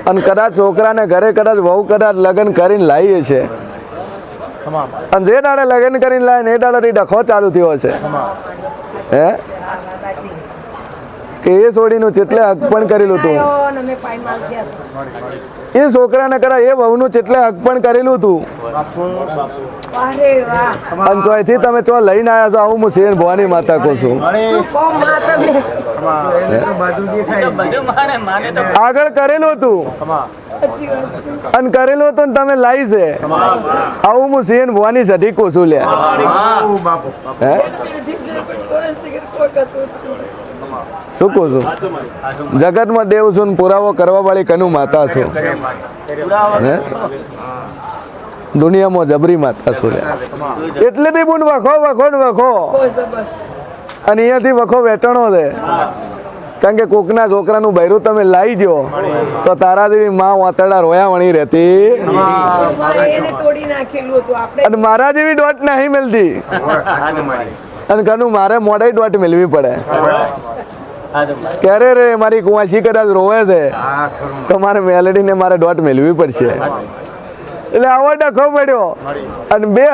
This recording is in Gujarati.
અને કદાચ છોકરાને ઘરે કદાચ વહુ કદાચ લગ્ન કરીને લાવી છે અને જે દાડે લગ્ન કરીને લાવે ને એ દાડેથી ડખો ચાલુ થયો છે હે કે એ છોડીનું ચેટલે હક પણ કરેલું હતું એ છોકરાને કરા એ વહુનું ચેટલે હક પણ કરેલું હતું અને ચોથી તમે ચો લઈને આવ્યા છો આવું હું શેર ભવાની માતા કહું છું આગળ કરેલું હતું અને કરેલું હતું ને તમે લાવી છે આવું હું શેર ભવાની સધી કહું છું લે હે શું કહું છું જગતમાં દેવ છું પુરાવો કરવા વાળી કનું માતા છું હે દુનિયામાં જબરી માતા છું એટલેથી બુન વખો વખો અને અહીંયાથી વખો વેટણો છે કારણ કે કોકના છોકરાનું બૈરું તમે લાવી દો તો તારા જેવી માં વાતડા રોયા વણી રહેતી અને મારા જેવી દોટ નહીં મળતી અને કનું મારે મોઢાઈ દોટ મેળવી પડે ક્યારે રે મારી કુંવાસી કદાચ રોવે છે તો મારે મેલડીને મારે દોટ મેળવી પડશે એટલે આવો ડખો પડ્યો અને બે